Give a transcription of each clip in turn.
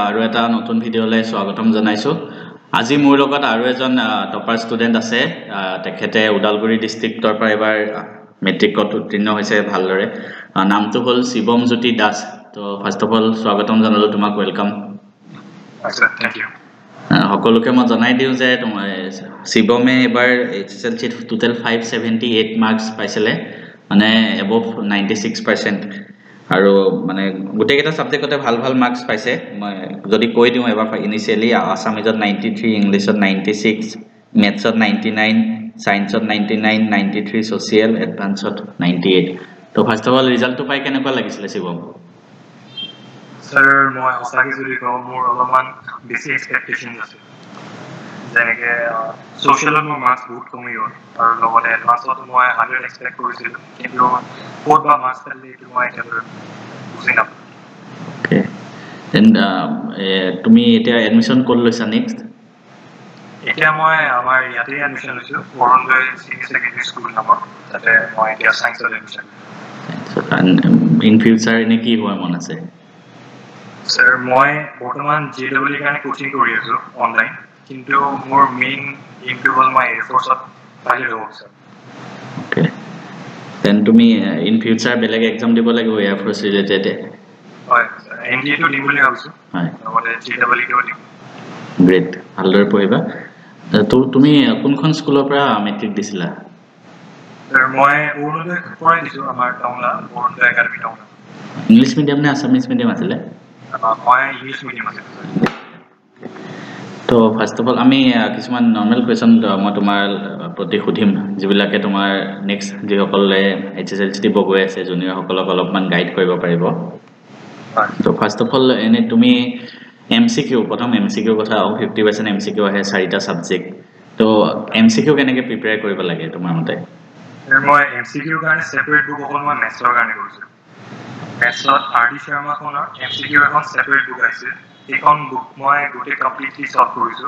আৰু এটা নতুন ভিডিঅ'লৈ স্বাগতম জনাইছো আজি মোৰ লগত আৰু এজন টপাৰ ষ্টুডেন্ট আছে তেখেতে উদালগুৰি ডিস্ট্ৰিক্টৰ পৰা এবাৰ মেট্ৰিকত উত্তীৰ্ণ হৈছে ভালদৰে নামটো হ'ল শিৱম জ্যোতি দাস তো ফাৰ্স্ট অফ অল স্বাগতম জনালো তোমাক ওয়েলকাম আচ্ছা থ্যাংক ইউ সকলোকে মই জনাই দিওঁ যে তোমাৰ শিৱমে এবাৰ HSLC টোটাল 578 মাৰ্কস পাইছিলে মানে এবভ 96% আৰু মানে গোটেইকেইটা সাবজেক্টতে ভাল ভাল মাৰ্কস পাইছে মই যদি কৈ দিওঁ এবাৰ ইনিশিয়ালি আসামিজত 93 ইংলিশত 96 মেথছত 99 সায়েন্সত 99 93 সোশিয়াল এডভান্সত 98 তো ফাৰ্স্ট অফ অল ৰিজাল্টটো পাই কেনেকুৱা লাগিছিলে শিৱম স্যাৰ মই অসাকি যদি কওঁ মোৰ অলপমান বেছি এক্সপেক্টেশন আছিল যেনেকে সোশ্যালত মোৰ মাৰ্কস বহুত কমি গ'ল আৰু লগতে এডভান্সত মই 100 এক্সপেক্ট কৰিছিলোঁ কিন্তু ক'ত বা মাৰ্কস পালে এইটো মই একেবাৰে বুজি নাপালোঁ ওকে দেন তুমি এতিয়া এডমিশন ক'ত লৈছা নেক্সট এতিয়া মই আমাৰ ইয়াতে এডমিশন লৈছোঁ অৰুণোদয় চিনিয়ৰ ছেকেণ্ডাৰী স্কুল নামৰ তাতে মই এতিয়া সায়েন্সত এডমিশন ইন ফিউচাৰ এনে কি হোৱাৰ মন আছে স্যাৰ মই বৰ্তমান JEE কাৰণে কোচিং কৰি আছো অনলাইন কিন্তু মোৰ মেইন এইমটো হ'ল মই এয়াৰফোৰ্সত পাইলট হ'ব স্যাৰ ওকে দেন তুমি ইন ফিউচাৰ বেলেগ এক্সাম দিব লাগিব এয়াৰফোৰ্স ৰিলেটেড হয় NDA টো দিম বুলি ভাবিছো হয় লগতে JEE টো দিম গ্ৰেট ভালদৰে পঢ়িবা তো তুমি কোনখন স্কুলৰ পৰা মেট্ৰিক দিছিলা স্যাৰ মই অৰুণোদয় পৰাই দিছো আমাৰ টাউনলা Arunodaya academy town English medium নে আসামিজ মিডিয়াম আছিলে মই ইংলিশ মিডিয়াম আছিল তো ফাৰ্স্ট অফ অল আমি কিছুমান নৰ্মেল কোৱেশ্চন মই তোমাৰ প্ৰতি সুধিম যিবিলাকে তোমাৰ নেক্সট যিসকলে HSLC দিব গৈ আছে জুনিয়ৰসকলক অলপমান গাইড কৰিব পাৰিব তো ফাৰ্স্ট অফ অল এনে তুমি MCQ প্ৰথম MCQ কথা 50% MCQ আহে চাৰিটা সাবজেক্ট তো MCQ কেনেকৈ প্ৰিপেয়াৰ কৰিব লাগে তোমাৰ মতে মই MCQ কাৰণে সেপাৰেট বুক অকল মই মেথছৰ কাৰণে কৰিছো মেথছত RD শৰ্মাখনৰ MCQ এখন সেপাৰেট বুক আছে এইখন বুক মই গোটেই কমপ্লিটলি সলভ কৰিছো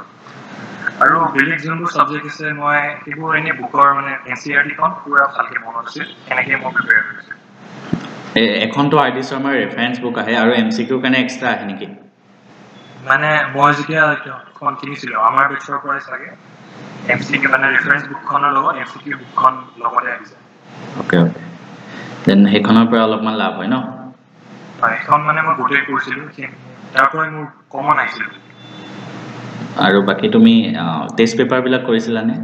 আৰু বেলেগ যোনবোৰ সাবজেক্ট আছে মই এইবোৰ এনে বুকৰ মানে NCERT খন পুৰা ভালকে মনত আছে এনেকৈ মই প্ৰিপেয়াৰ কৰিছো এখনটো RD শৰ্মাৰ ৰেফাৰেন্স বুক আহে আৰু MCQ কাৰণে এক্সট্ৰা আহে নেকি মানে মই যেতিয়া খন কিনিছিলো আমাৰ বেচৰ পৰাই চাগে MCQ মানে ৰেফাৰেন্স বুকখনৰ লগত MCQ বুকখন লগতে আহিছে ওকে ওকে দেন সেইখনৰ পৰা অলপমান লাভ হয় ন এখন মানে মই গোটেই কৰিছিলো তাৰ পৰা মোৰ কমন আহিছিল আৰু বাকি তুমি টেষ্ট পেপাৰ বিলাক কৰিছিলানে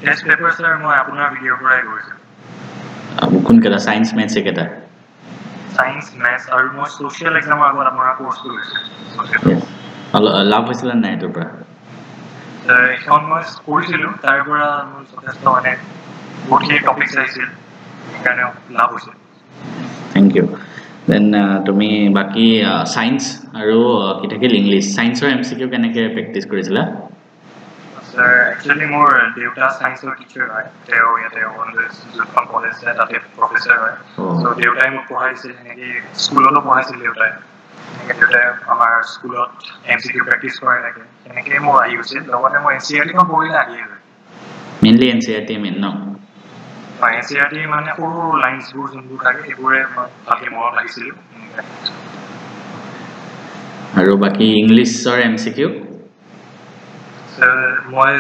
টেষ্ট পেপাৰ স্যাৰ মই আপোনাৰ ভিডিঅ'ৰ পৰাই কৰিছো কোনকেইটা সায়েন্স মেথছ একেটা সায়েন্স মেথছ আৰু মই সোশ্যাল এক্সামৰ আগত আমাৰ কোৰ্স কৰিছো লাভ হৈছিল নাই এটোৰ পৰা এখন মই কৰিছিলো তাৰ পৰা মোৰ যথেষ্ট মানে বহুতখিনি টপিকছ আহিছিল সেইকাৰণে লাভ হৈছিল থ্যাংক ইউ দেন তুমি বাকি সায়েন্স আৰু কি থাকিল ইংলিশ সায়েন্সৰ MCQ কেনেকৈ প্ৰেক্টিস কৰিছিলা স্যাৰ একচুয়ালি মোৰ দেউতা সায়েন্সৰ টিচাৰ হয় তেওঁ ইয়াতে যোনখন কলেজ আছে তাতে প্ৰফেসৰ হয় সো দেউতাই মোক পঢ়াইছিল এনেকৈ স্কুলতো পঢ়াইছিল দেউতাই দেউতাই আমাৰ স্কুলত MCQ প্ৰেক্টিস কৰাই থাকে এনেকৈ মোৰ আহি গৈছিল লগতে মই NCERT খন পঢ়িলে আহি যায় মেইনলি NCERT মেইন ন NCERT মানে সৰু লাইনছবোৰ যোনবোৰ থাকে সেইবোৰে ভালকে মনত ৰাখিছিল আৰু বাকি ইংলিছৰ MCQ মই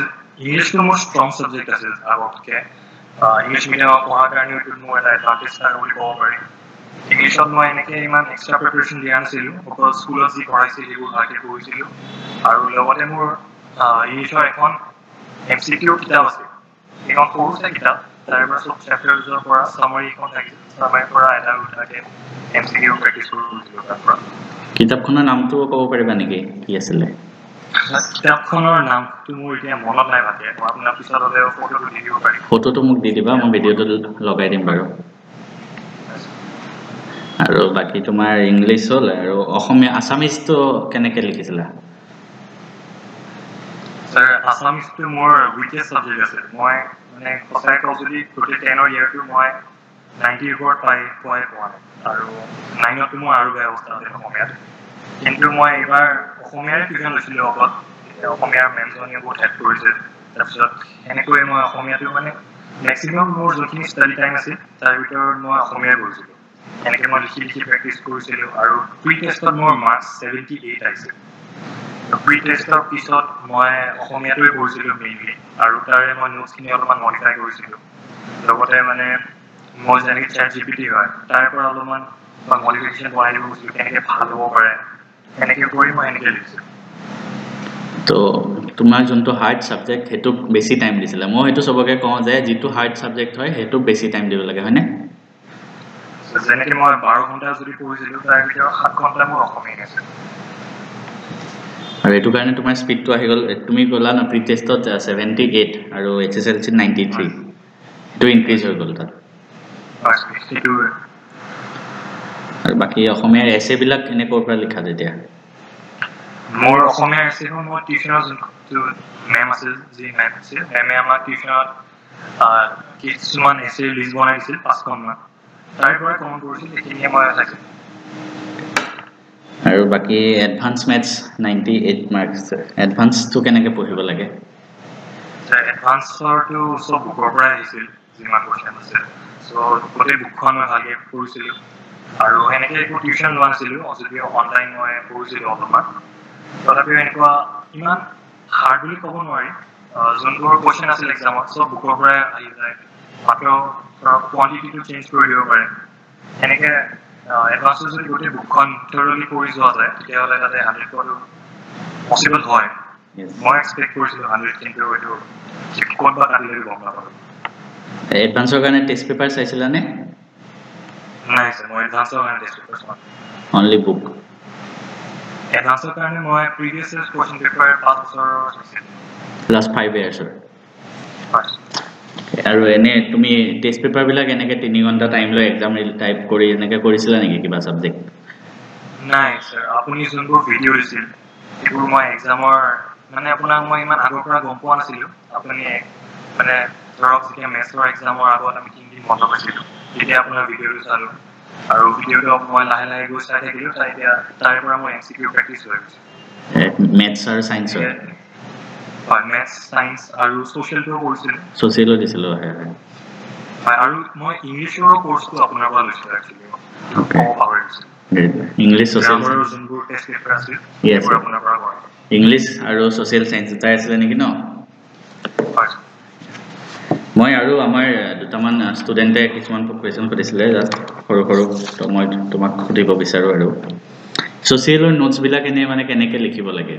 ইংলিছটো মোৰ ষ্ট্ৰং সাবজেক্ট আছিল আগতকে ইংলিছ মিডিয়ামত পঢ়াৰ কাৰণে এইটো মোৰ এটা এডভান্টেজ থাকে বুলি ক'ব পাৰি ইংলিছত মই এনেকৈ ইমান এক্সট্ৰা প্ৰিপাৰেশ্যন দিয়া নাছিলোঁ অকল স্কুলত যি পঢ়াইছিল সেইবোৰ ভালকৈ পঢ়িছিলোঁ আৰু লগতে মোৰ ইংলিছৰ এখন MCQ কিতাপ আছিল এইখন সৰু চাই কিতাপ তাৰ পৰা চব চেপ্টাৰছৰ পৰা সামাৰী এখন থাকিছিল সামাৰীৰ পৰা এটা দুটাকৈ MCQ প্ৰেক্টিছ কৰিছিলোঁ তাৰ পৰা কিতাপখনৰ নামটো ক'ব পাৰিবা নেকি কি আছিলে কিতাপখনৰ নামটো মোৰ এতিয়া মনত নাই ভালকে মই আপোনাৰ পিছত হ'লেও ফটোটো দি দিব পাৰিম ফটোটো মোক দি দিবা মই ভিডিঅ'টো লগাই দিম বাৰু আৰু বাকি তোমাৰ ইংলিছ হ'ল আৰু অসমীয়া আসামিজটো কেনেকৈ লিখিছিলা স্যাৰ আসামিজটো মোৰ উইকেষ্ট সাবজেক্ট আছে মই মানে সঁচাই কওঁ যদি গোটেই 10ৰ ইয়াৰটো মই 90 ওপৰত পোৱা নাই আৰু 9টো মই আৰু বেয়া অৱস্থা আছিল অসমীয়াত কিন্তু মই এইবাৰ অসমীয়াৰে টিউশ্যন লৈছিলোঁ অকল অসমীয়াৰ মেমজনীয়ে বহুত হেল্প কৰিছে তাৰপিছত এনেকৈ মই অসমীয়াটো মানে মেক্সিমাম মোৰ যোনখিনি ষ্টাডি টাইম আছিল তাৰ ভিতৰত মই অসমীয়াই কৰিছিলোঁ এনেকৈ মই লিখি প্ৰেক্টিছ কৰিছিলোঁ আৰু প্ৰি টেষ্টত মোৰ মাৰ্কছ 78 আহিছিল প্ৰি টেষ্টৰ পিছত মই অসমীয়াটোৱে কৰিছিলোঁ মেইনলি আৰু তাৰে মই নোটছখিনি অলপমান মডিফাই কৰিছিলোঁ লগতে মানে মই যেনেকৈ ChatGPT হয় তাৰ পৰা অলপমান মডিফিকেশ্যন বনাই দিব গৈছিলোঁ কেনেকৈ ভাল হ'ব পাৰে এনেকৈ কৰি মই এনেকৈ লিখিছিলোঁ তো তোমাৰ যোনটো হাৰ্ড ছাবজেক্ট সেইটোক বেছি টাইম দিছিলে মই সেইটো চবকে কওঁ যে যিটো হাৰ্ড ছাবজেক্ট হয় সেইটোক বেছি টাইম দিব লাগে হয়নে যেনেকৈ মই 12 ঘণ্টা যদি পঢ়িছিলোঁ তাৰ ভিতৰত 7 ঘণ্টা মোৰ অসমীয়া আছিল আৰু এইটো কাৰণে তোমাৰ স্পীডটো আহি গ'ল তুমি ক'লা না প্ৰি টেষ্টত 78 আৰু HSLC 93 সেইটো ইনক্ৰিজ হৈ গ'ল তাত আৰু বাকী অসমীয়াৰ এছেবিলাক কেনেকৈ পৰা লিখা তেতিয়া মোৰ অসমীয়াৰ এছেখন মই টিউশ্যনৰ যোনটো মেম আছিল যি মেম আছিল মেমে আমাৰ টিউশ্যনত কিছুমান এছে লিষ্ট বনাই দিছিল 5খনমান তাৰ পৰা কমন কৰিছিল সেইখিনিয়ে মই চাইছিলোঁ আৰু বাকি এডভান্স ম্যাথছ 98 মাৰ্কস এডভান্সটো কেনেকৈ পঢ়িব লাগে এডভান্সৰটো সব বুকৰ পৰা আহিছিল যিমান কোৱেশ্চন আছিল সো গোটেই বুকখন মই ভালকৈ পঢ়িছিলোঁ আৰু এনেকৈ একো টিউশ্যন লোৱা নাছিলোঁ যদিও অনলাইন মই পঢ়িছিলোঁ অলপমান তথাপিও এনেকুৱা ইমান হাৰ্ড বুলি ক'ব নোৱাৰি যোনবোৰ কোৱেশ্চন আছিল এক্সামত সব বুকৰ পৰাই আহি যায় মাত্ৰ কোৱান্টিটিটো চেঞ্জ কৰি দিব পাৰে এনেকৈ এডভান্সটো যদি গোটেই বুকখন থৰলি পঢ়ি যোৱা যায় তেতিয়াহ'লে তাতে 100 পোৱাটো পচিবল হয় মই এক্সপেক্ট কৰিছিলোঁ 100 কিন্তু এইটো ক'ত বা কাটিলে গম নাপালোঁ এডভান্সৰ কাৰণে টেষ্ট পেপাৰ চাইছিলানে নাই স্যাৰ মই এডভান্সৰ কাৰণে টেষ্ট পেপাৰ চোৱা অনলি বুক এডভান্সৰ কাৰণে মই প্ৰিভিয়াছ ইয়াৰ কোৱেশ্চন পেপাৰ 5 বছৰৰ চাইছিলোঁ লাষ্ট 5 ইয়াৰ্ছৰ আৰু এনে তুমি টেষ্ট পেপাৰবিলাক এনেকৈ 3 ঘণ্টা টাইম লৈ এক্সাম টাইপ কৰি এনেকৈ কৰিছিলা নেকি কিবা ছাবজেক্ট নাই স্যাৰ আপুনি যোনবোৰ ভিডিঅ' দিছিল সেইবোৰ মই এক্সামৰ মানে আপোনাক মই ইমান আগৰ পৰা গম পোৱা নাছিলোঁ আপুনি মানে ধৰক যেতিয়া মেথছৰ এক্সামৰ আগত আমি 3 দিন বন্ধ পাইছিলোঁ তেতিয়া আপোনাৰ ভিডিঅ'টো চালোঁ আৰু ভিডিঅ'টো মই লাহে লাহে গৈ চাই থাকিলোঁ এতিয়া তাৰে পৰা মোৰ MCQ প্ৰেক্টিছ হৈ গৈছে মেথছ আৰু ছায়েন্সৰ হয় মেথছ ছায়েন্স আৰু ছ'চিয়েলটোও কৰিছিলোঁ ছ'চিয়েলো দিছিলোঁ হয় আৰু মই ইংলিছৰো কোৰ্চটো আপোনাৰ পৰা লৈছিলোঁ একচুৱেলি ক'ব পাহৰিছিলোঁ ইংলিছ ছ'চিয়েল যোনবোৰ টেষ্ট পেপাৰ আছিল সেইবোৰ আপোনাৰ পৰা কৰা ইংলিছ আৰু ছ'চিয়েল ছায়েন্স দুটাই আছিলে নেকি ন হয় মই আৰু আমাৰ দুটামান ষ্টুডেণ্টে কিছুমান কুৱেশ্যন সুধিছিলে জাষ্ট সৰু তো মই তোমাক সুধিব বিচাৰোঁ আৰু ছ'চিয়েলৰ নোটছবিলাক এনেই মানে কেনেকৈ লিখিব লাগে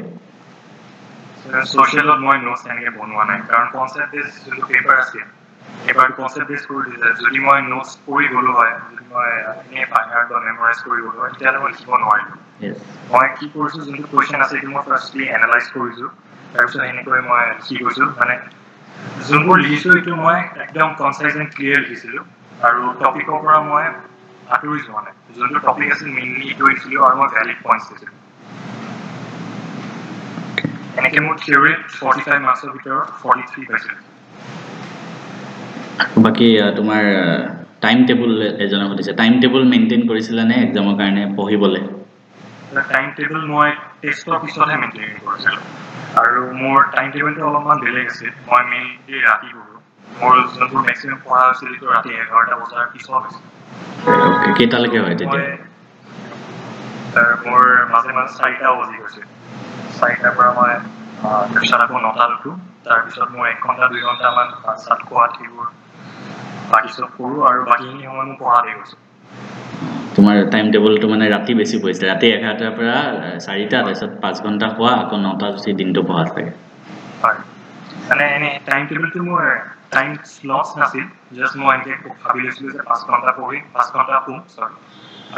ছ'চিয়েলত মই নোটছ এনেকৈ বনোৱা নাই কাৰণ কনচেপ্ট বেছ যোনটো পেপাৰ আছিল এবাৰ কনচেপ্ট বেছ কৰি দিছে যদি মই নোটছ কৰি গ'লোঁ হয় যদি মই এনেই বাহিৰত বা মেমৰাইজ কৰি গ'লোঁ হয় তেতিয়াহ'লে মই লিখিব নোৱাৰিলোঁ মই কি কৰিছোঁ যোনটো কুৱেশ্যন আছে সেইটো মই ফাৰ্ষ্টলি এনালাইজ কৰিছোঁ তাৰপিছত এনেকৈ মই লিখি গৈছোঁ মানে যোনবোৰ লিখিছোঁ সেইটো মই একদম কনচাইজ এণ্ড ক্লিয়াৰ লিখিছিলোঁ আৰু টপিকৰ পৰা মই আঁতৰি যোৱা নাই যোনটো টপিক আছিল মেইনলি সেইটো লিখিছিলোঁ আৰু মই ভেলিড পইণ্টছ দিছিলোঁ এনেকৈ মোৰ থিয়ৰীত 45 মাৰ্কছৰ ভিতৰত 43 পাইছিলোঁ বাকী তোমাৰ টাইম টেবুল এজনে সুধিছে টাইম টেবুল মেইনটেইন কৰিছিলানে এক্সামৰ কাৰণে পঢ়িবলৈ টাইম টেবুল মই টেষ্টৰ পিছতহে মেইনটেইন কৰিছিলোঁ আৰু মোৰ টাইম টেবুলটো অলপমান বেলেগ আছিল মই মেইনলি ৰাতি পঢ়োঁ মোৰ যোনবোৰ মেক্সিমাম পঢ়া হৈছিল সেইটো ৰাতি 11টা বজাৰ পিছত হৈছিল কেইটালৈকে হয় তেতিয়া মোৰ মাজে মাজে 4টা বাজি গৈছিল 4টাৰ পৰা মই তাৰপিছত আকৌ 9টাত উঠোঁ তাৰপিছত মোৰ 1 ঘণ্টা 2 ঘণ্টামান চাত খোৱাত সেইবোৰ বাকী চব কৰোঁ আৰু বাকীখিনি সময় মোৰ পঢ়াতে গৈছোঁ তোমাৰ টাইম টেবুলটো মানে ৰাতি বেছি পৰিছে ৰাতি 11টাৰ পৰা 4টা তাৰপিছত 5 ঘণ্টা খোৱা আকৌ 9টাত উঠি দিনটো পঢ়া থাকে হয় মানে এনে টাইম টেবুলটো মোৰ টাইম স্লটছ নাছিল জাষ্ট মই এনেকৈ ভাবি লৈছিলোঁ যে 5 ঘণ্টা পঢ়িম 5 ঘণ্টা শুম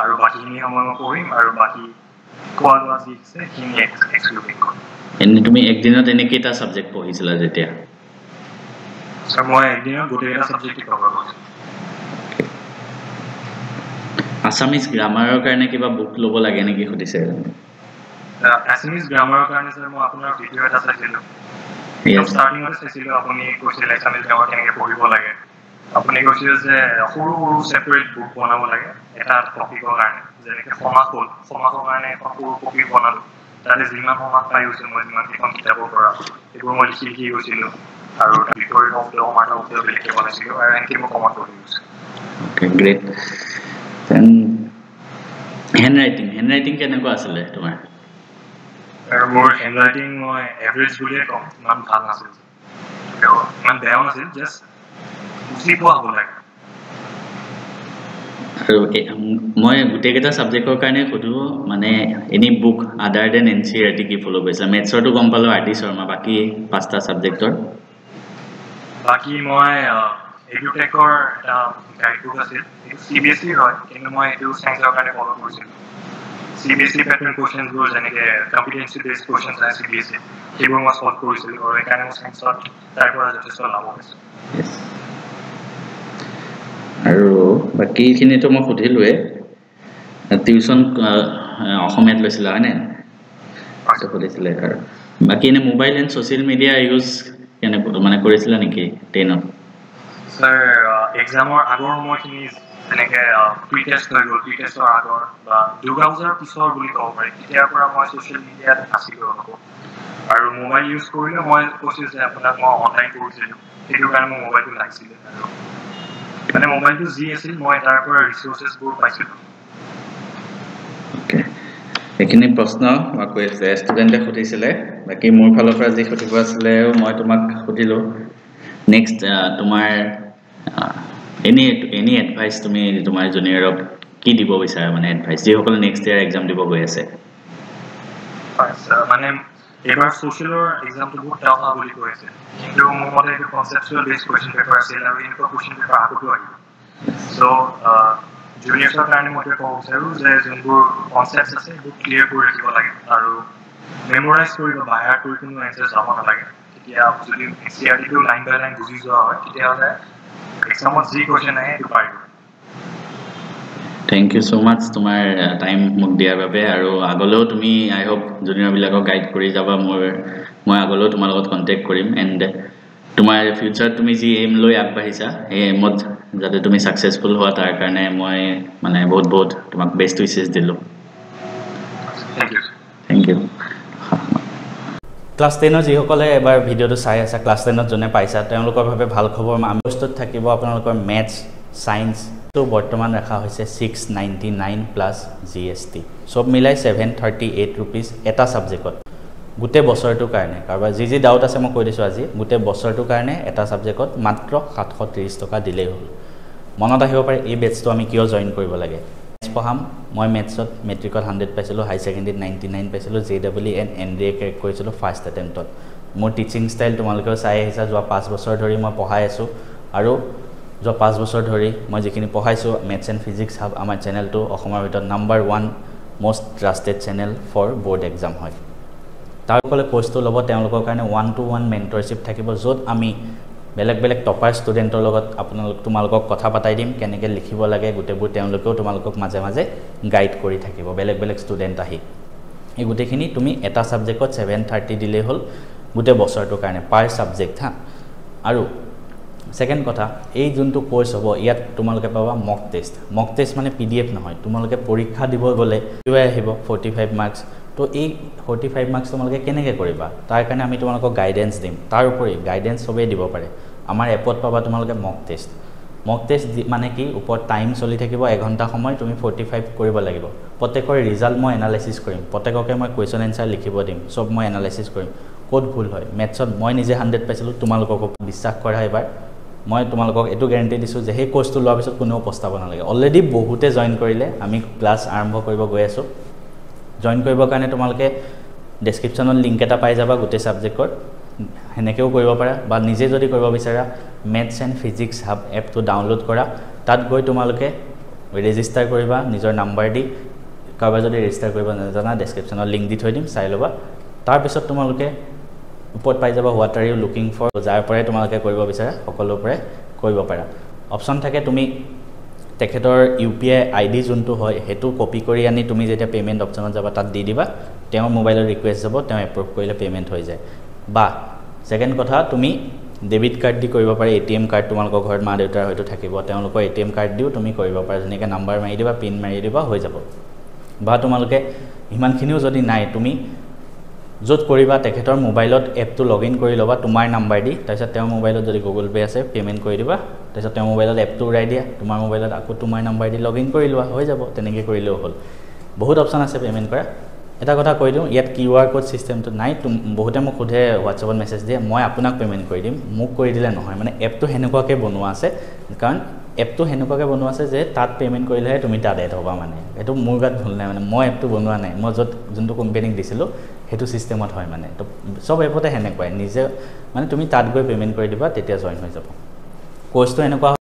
আৰু বাকীখিনি সময় মই পঢ়িম আৰু বাকী খোৱা লোৱা যি আছে সেইখিনি এক্সক্লুডিং কৰিম এনে তুমি একদিনত এনে কেইটা ছাবজেক্ট পঢ়িছিলা যেতিয়া মই একদিনত গোটেইকেইটা ছাবজেক্টে কভাৰ কৰিছিলোঁ আছামিজ গ্ৰামাৰৰ কাৰণে কিবা বুক ল'ব লাগে নেকি সুধিছে আছামিজ গ্ৰামাৰৰ কাৰণে স্যাৰ মই আপোনাৰ ভিডিঅ' এটা চাইছিলোঁ ষ্টাৰ্টিঙতে চাইছিলোঁ আপুনি কৈছিল আছামিজ গ্ৰামাৰ কেনেকৈ পঢ়িব লাগে আপুনি কৈছিল যে সৰু সৰু ছেপাৰেট বুক বনাব লাগে এটা টপিকৰ কাৰণে যেনেকৈ সমাস হ'ল সমাসৰ কাৰণে এখন সৰু টপিক বনালোঁ তাতে যিমান সমাস পাই গৈছিলোঁ মই যিমানকেইখন কিতাপৰ পৰা সেইবোৰ মই লিখি গৈছিলোঁ আৰু বিপৰীত শব্দ সমাৰ্থ শব্দ বেলেগকৈ বনাইছিলোঁ আৰু এনেকৈ মই কমন কৰি গৈছিলোঁ Okay, great. Then হেণ্ডৰাইটিং কেনেকুৱা আছিলে তোমাৰ আৰু মোৰ হেণ্ডৰাইটিং মই এভাৰেজ বুলিয়ে কম ইমান ভাল নাছিল ইমান বেয়াও নাছিল জাষ্ট বুজি পোৱা হ'ব লাগে আৰু মই গোটেইকেইটা ছাবজেক্টৰ কাৰণে সুধো মানে এনি বুক আদাৰ দেন এনচিইআৰটি কি ফ'ল' কৰিছা মেথছৰটো গম পালোঁ আৰ ডি শৰ্মা বাকী 5টা ছাবজেক্টৰ বাকী মই এডুটেকৰ এটা গাইডবুক আছিল এইটো CBSE হয় কিন্তু মই এইটো চায়েন্সৰ কাৰণে ফ'ল' কৰিছিলোঁ CBSE পেটাৰ্ণ কুৱেশ্যনবোৰ যেনেকৈ কম্পিটেঞ্চি বেছড কুৱেশ্যন আছে CBSE সেইবোৰ মই ছল্ভ কৰিছিলোঁ আৰু সেইকাৰণে মই চায়েন্সত তাৰ পৰা যথেষ্ট লাভ হৈছোঁ আৰু বাকীখিনিতো মই সুধিলোৱে টিউশ্যন অসমীয়াত লৈছিলা হয়নে সুধিছিলে আৰু বাকী এনে mobile and social media use কেনেকুৱা মানে কৰিছিলা নেকি 10ত ছাৰ এক্সামৰ আগৰ সময়খিনি যেনেকৈ প্ৰি টেষ্ট হৈ গ'ল প্ৰি টেষ্টৰ আগৰ বা দুৰ্গা পূজাৰ পিছৰ বুলি ক'ব পাৰি তেতিয়াৰ পৰা মই ছ'চিয়েল মিডিয়াত আছিলোঁ আৰু মোবাইল ইউজ কৰিলে মই কৈছোঁ যে আপোনাক মই অনলাইন কৰিছিলোঁ সেইটোৰ কাৰণে মোৰ মোবাইলটো লাগিছিলে আৰু মানে মোবাইলটো যি আছিল মই তাৰ পৰা ৰিচোৰ্চেছবোৰ পাইছিলোঁ এইখিনি প্ৰশ্ন মই কৈ আছিলে ষ্টুডেণ্টে সুধিছিলে বাকী মোৰ ফালৰ পৰা যি সুধিব আছিলে মই তোমাক সুধিলোঁ নেক্সট তোমাৰ এনি এডভাইচ তুমি তোমাৰ জুনিয়ৰক কি দিব বিচাৰা মানে এডভাইচ যিসকলে নেক্সট ইয়াৰ এক্সাম দিব গৈ আছে মানে এইবাৰ ছ'চিয়েলৰ এক্সামটো বহুত টাফ হোৱা বুলি কৈ আছে কিন্তু মোৰ মতে এইটো কনচেপচুৱেল বেছড কুৱেশ্যন পেপাৰ আছিল আৰু এনেকুৱা কুৱেশ্যন পেপাৰ আগতো আহিব চ' জুনিয়ৰ্ছৰ কাৰণে মই ক'ব বিচাৰোঁ যে যোনবোৰ কনচেপ্ট আছে সেইবোৰ ক্লিয়াৰ কৰি ৰাখিব লাগে আৰু মেমৰাইজ কৰিব বাহিৰ কৰি কোনো এনচাৰ যাব নালাগে তেতিয়া যদি CRTটো লাইন বাই লাইন বুজি যোৱা হয় তেতিয়াহ'লে এক্সামত যি কুৱেশ্যন আহে সেইটো পাৰিব থেংক ইউ ছ' মাছ তোমাৰ টাইম মোক দিয়াৰ বাবে আৰু আগলৈও তুমি আই হোপ জুনিয়ৰবিলাকক গাইড কৰি যাবা মই আগলৈও তোমাৰ লগত কণ্টেক্ট কৰিম এণ্ড তোমাৰ ফিউচাৰত তুমি যি এইম লৈ আগবাঢ়িছা সেই এইমত যাতে তুমি ছাকচেছফুল হোৱা তাৰ কাৰণে মই মানে বহুত তোমাক বেষ্ট উইচেছ দিলোঁ থেংক ইউ ক্লাছ 10ৰ যিসকলে এবাৰ ভিডিঅ'টো চাই আছে ক্লাছ 10ত যোনে পাইছা তেওঁলোকৰ বাবে ভাল খবৰ আমি প্ৰস্তুত থাকিব আপোনালোকৰ মেথছ ছায়েন্সটো বৰ্তমান ৰখা হৈছে 699 প্লাছ GST চব মিলাই 738 ৰুপিজ এটা ছাবজেক্টত গোটেই বছৰটোৰ কাৰণে কাৰোবাৰ যি ডাউট আছে মই কৈ দিছোঁ আজি গোটেই বছৰটোৰ কাৰণে এটা ছাবজেক্টত মাত্ৰ 730 টকা দিলেই হ'ল মনত আহিব পাৰে এই বেটছটো আমি কিয় জইন কৰিব লাগে মেথছ পঢ়াম মই মেথছত মেট্ৰিকত 100 পাইছিলোঁ হাই ছেকেণ্ডেৰীত 99 পাইছিলোঁ JEE এণ্ড NDA ক্ৰেক কৰিছিলোঁ ফাৰ্ষ্ট এটেম্পটত মোৰ টিচিং ষ্টাইল তোমালোকেও চাই আহিছা যোৱা 5 বছৰ ধৰি মই পঢ়াই আছোঁ আৰু যোৱা 5 বছৰ ধৰি মই যিখিনি পঢ়াইছোঁ মেথছ এণ্ড ফিজিক্স হাব আমাৰ চেনেলটো অসমৰ ভিতৰত number 1 most trusted channel for board exam হয় তাৰসকলে কোৰ্চটো ল'ব তেওঁলোকৰ কাৰণে 1-to-1 মেণ্টৰশ্বিপ থাকিব য'ত আমি বেলেগ টপাৰ ষ্টুডেণ্টৰ লগত তোমালোকক কথা পাতাই দিম কেনেকৈ লিখিব লাগে গোটেইবোৰ তেওঁলোকেও তোমালোকক মাজে মাজে গাইড কৰি থাকিব বেলেগ ষ্টুডেণ্ট আহি এই গোটেইখিনি তুমি এটা ছাবজেক্টত 730 দিলেই হ'ল গোটেই বছৰটোৰ কাৰণে পাৰ ছাবজেক্ট হা আৰু সেকেন্ড কথা এই যোনটো কোৰ্স হ'ব ইয়াত তোমালোকে পাবা মক টেষ্ট মানে PDF নহয় তোমালোকে পৰীক্ষা দিব গলে কিয় আহিব 45 মাৰ্কস তো এই 45 মাৰ্কস তোমালোকে কেনেকৈ কৰিবা তাৰ কাৰণে আমি তোমালোকক গাইডেন্স দিম তাৰ উপৰি গাইডেন্স সবে দিব পাৰে আমাৰ এপত পাবা তোমালোকে মক টেষ্ট মানে কি ওপৰত টাইম চলি থাকিব 1 ঘণ্টা সময় তুমি 45 কৰিব লাগিব প্ৰত্যেকৰ ৰিজাল্ট মই এনালাইসিস কৰিম প্ৰত্যেককে মই কোৱেশ্চন এনসাৰ লিখিব দিম সব মই এনালাইসিস কৰিম কোড ভুল হয় মেথছত মই নিজে 100 পাইছিলো তোমালোকক বিশ্বাস কৰা এবাৰ মই তোমালোকক এটো গ্যাৰান্টি দিছো যে এই কোৰ্সটো লোৱাৰ পিছত কোনো পস্তাব নালাগে অলৰেডি বহুতে জয়েন কৰিলে আমি ক্লাছ আৰম্ভ কৰিব গৈ আছো জয়েন কৰিবৰ কাৰণে তোমালোকে ডেসক্ৰিপচনত লিংক এটা পাই যাবা গোটেই সাবজেক্টৰ হেনেকেও কৰিব পাৰা বা নিজে যদি কৰিব বিচাৰা মেথছ এণ্ড ফিজিক্স হাব এপটো ডাউনলোড কৰা তাত গৈ তোমালোকে ৰেজিষ্টাৰ কৰিবা নিজৰ নাম্বাৰ দি কাৰোবাৰ যদি ৰেজিষ্টাৰ কৰিব নাজানা ডেসক্ৰিপচনত লিংক দি থৈ দিম চাই ল'বা তাৰ পিছত তোমালোকে ওপৰত পাই যাবা what are you looking for যাৰ পৰাই তোমালোকে কৰিব বিচাৰা সকলো পৰাই কৰিব পাৰা অপচন থাকে তুমি তেখেতৰ UPI ID যোনটো হয় হেতু কপি কৰি আনি তুমি যেতিয়া পেমেন্ট অপচনত যাবা তাত দি দিবা তেওঁৰ মোবাইলৰ ৰিকুৱেষ্ট যাব তেওঁ এপ্ৰুভ কৰিলে পেমেন্ট হৈ যায় বা সেকেন্ড কথা তুমি ডেবিট কাৰ্ড দি কৰিব পাৰা ATM কাৰ্ড তোমালোকৰ ঘৰত মা দেউতাৰ হয়তো থাকিব তেওঁলোকৰ ATM কাৰ্ড দিও তুমি কৰিব পাৰা যেনেকৈ নাম্বাৰ মাৰি দিবা পিন মাৰি দিবা হৈ যাব বা তোমালোকে ইমানখিনিও যদি নাই তুমি য'ত কৰিবা তেখেতৰ মোবাইলত এপটো লগইন কৰি লবা তোমাৰ নাম্বাৰ দি তাৰপিছত তেওঁৰ মোবাইলত যদি গুগল পে আছে পেমেন্ট কৰি দিবা তাৰপিছত তেওঁৰ মোবাইলত এপটো উৰাই দিয়া তোমাৰ মোবাইলত আকৌ তোমাৰ নাম্বাৰ দি লগইন কৰি লোৱা হৈ যাব তেনেকৈ কৰিলেও হ'ল বহুত অপশ্যন আছে পেমেন্ট কৰা এটা কথা কৈ দিওঁ ইয়াত কিউআৰ কোড সিস্টেমটো নাই বহুতে মোক সোধে হোৱাটছএপত মেছেজ দিয়ে মই আপোনাক পেমেন্ট কৰি দিম মোক কৰি দিলে নহয় মানে এপটো হেনেকুৱাকে বনোৱা আছে কাৰণ এপটো হেনেকুৱাকে বনোৱা আছে যে তাত পেমেন্ট কৰিলে তুমি তাত এড হ'বা মানে এটো মোৰ গাত ভুল নাই মানে মই এপটো বনোৱা নাই মই যত যোনটো কোম্পানীক দিছিলো হেতু সিস্টেমত হয় মানে তো সব এপতে হেনেকুৱাই নিজে মানে তুমি তাত গৈ পেমেন্ট কৰি দিবা তেতিয়া জয়েন হৈ যাব কোৰ্সটো এনেকুৱা